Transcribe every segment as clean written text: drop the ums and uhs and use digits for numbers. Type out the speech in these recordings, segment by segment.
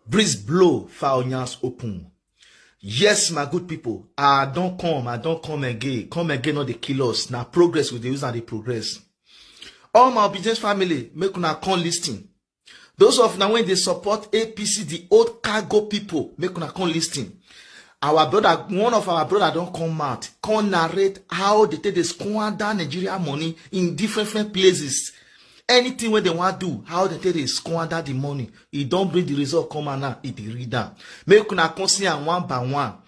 Breeze blow, Faonyas open. Yes, my good people, I don't come again. Come again, not the kill us. Now progress with the use and the progress. All my business family, make una come listing. Those of now when they support APC, the old cargo people, make una come listing. Our brother, one of our brother don't come out, come narrate how they take the squander Nigeria money in different places. Anything where they want to do, how they take the squander the money. It don't bring the result come and now, it read down. Make una come see and one by one.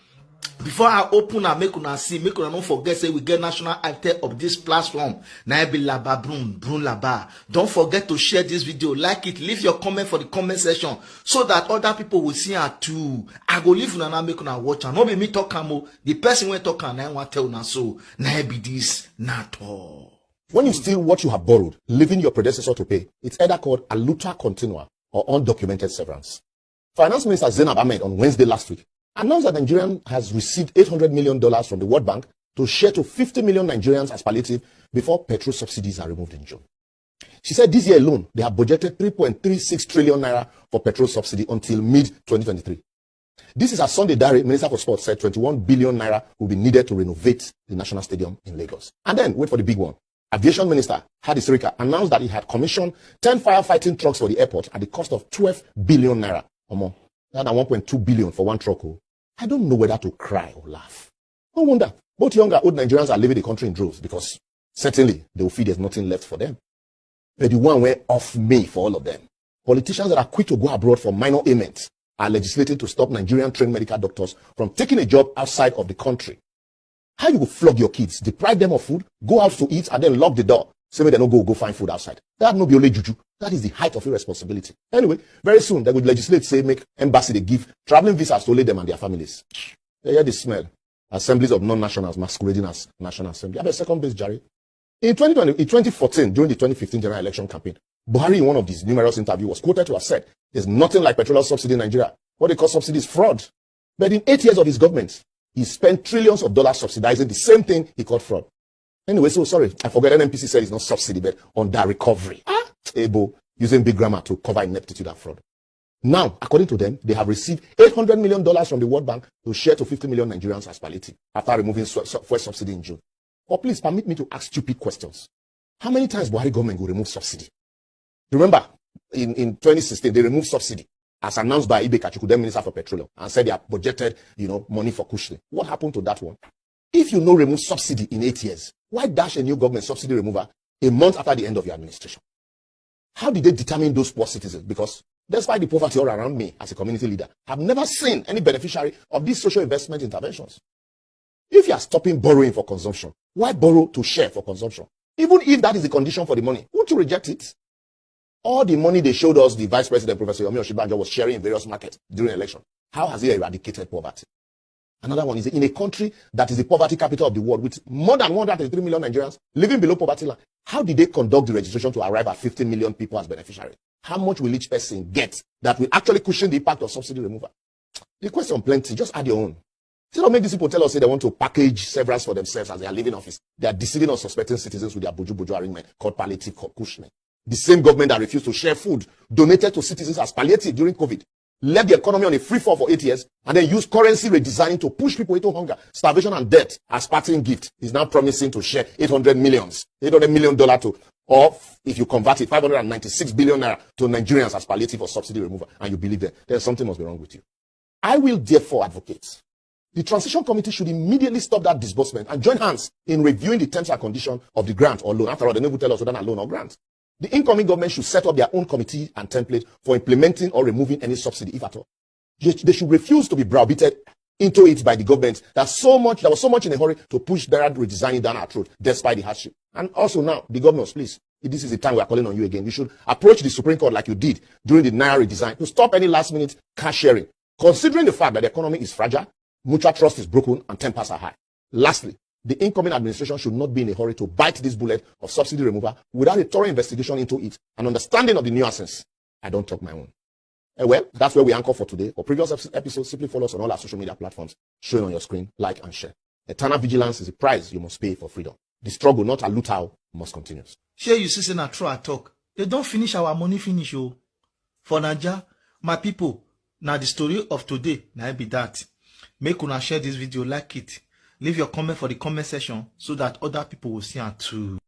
Before I open and make una see, make una don't forget say we get national anthem of this platform. Na be laba brun laba. Don't forget to share this video, like it, leave your comment for the comment section so that other people will see it too. I go leave una make una watch and not be me talk am. The person when talk and I want tell una so. Na be this not all. When you steal what you have borrowed, leaving your predecessor to pay, it's either called a luta continua or undocumented severance. Finance Minister Zainab Ahmed on Wednesday last week announced that Nigeria has received $800 million from the World Bank to share to 50 million Nigerians as palliative before petrol subsidies are removed in June. She said this year alone, they have budgeted 3.36 trillion naira for petrol subsidy until mid-2023. This is as Sunday Dare, Minister for Sports, said 21 billion naira will be needed to renovate the National Stadium in Lagos. And then, wait for the big one. Aviation Minister Hadi Sirika announced that he had commissioned 10 firefighting trucks for the airport at the cost of 12 billion naira or more. That's 1.2 billion for one truck. I don't know whether to cry or laugh. No wonder both young and old Nigerians are leaving the country in droves because certainly they will feel there's nothing left for them. But the one way off me for all of them. Politicians that are quick to go abroad for minor ailments are legislating to stop Nigerian trained medical doctors from taking a job outside of the country. How you will flog your kids, deprive them of food, go out to eat, and then lock the door. Say they don't go find food outside. That no be only juju. That is the height of irresponsibility. Anyway, very soon they would legislate, say, make embassy they give traveling visas to only them and their families. They hear the smell. Assemblies of non-nationals masquerading as National Assembly. I have a second base, Jerry. In 2014, during the 2015 general election campaign, Buhari, in one of these numerous interviews, was quoted to have said, "There's nothing like petroleum subsidy in Nigeria. What they call subsidy is fraud." But in 8 years of his government, he spent trillions of dollars subsidizing the same thing he called fraud. Anyway, so sorry, I forgot NNPC said it's not subsidy, but on that recovery. Able, using big grammar to cover ineptitude and fraud. Now, according to them, they have received $800 million from the World Bank to share to 50 million Nigerians as palliative after removing fuel subsidy in June. But please permit me to ask stupid questions. How many times Buhari government will remove subsidy? Remember, in 2016, they removed subsidy as announced by Ibe Kachuku, then Minister for Petroleum, and said they have budgeted, money for cushioning. What happened to that one? If you remove subsidy in 8 years, why dash a new government subsidy remover a month after the end of your administration? How did they determine those poor citizens? Because despite the poverty all around me as a community leader, I've never seen any beneficiary of these social investment interventions. If you are stopping borrowing for consumption, why borrow to share for consumption? Even if that is the condition for the money, won't you reject it? All the money they showed us, the Vice President, Professor Yomi Osinbajo, was sharing in various markets during the election. How has he eradicated poverty? Another one is in a country that is the poverty capital of the world with more than 133 million Nigerians living below poverty line. How did they conduct the registration to arrive at 15 million people as beneficiaries? How much will each person get that will actually cushion the impact of subsidy removal? The question plenty, just add your own. See, don't make these people tell us they want to package severance for themselves as they are leaving office. They are deceiving or suspecting citizens with their boju arrangement called palliative cushioning. The same government that refused to share food donated to citizens as palliative during COVID, left the economy on a free fall for 8 years, and then used currency redesigning to push people into hunger, starvation, and debt as parting gift. Is now promising to share $800 million to, or if you convert it, 596 billion naira to Nigerians as palliative or subsidy removal, and you believe that, then something must be wrong with you. I will therefore advocate the Transition Committee should immediately stop that disbursement and join hands in reviewing the terms and conditions of the grant or loan. After all, they never tell us whether a loan or grant. The incoming government should set up their own committee and template for implementing or removing any subsidy, if at all. They should refuse to be browbeaten into it by the government that was so much in a hurry to push that redesigning down our throat, despite the hardship. And also now, the governors, please, this is the time we are calling on you again. You should approach the Supreme Court like you did during the Naira redesign to stop any last-minute cash sharing, considering the fact that the economy is fragile, mutual trust is broken, and tempers are high. Lastly, the incoming administration should not be in a hurry to bite this bullet of subsidy removal without a thorough investigation into it and understanding of the nuances. I don't talk my own. Well, that's where we anchor for today. For previous episodes, simply follow us on all our social media platforms showing on your screen, like and share. Eternal vigilance is a price you must pay for freedom. The struggle, not a loot out, must continue. Here you see, na true talk. They don't finish our money finish, oh. For Naija, my people, Now the story of today now be that. Make una share this video, like it. Leave your comment for the comment section so that other people will see it too.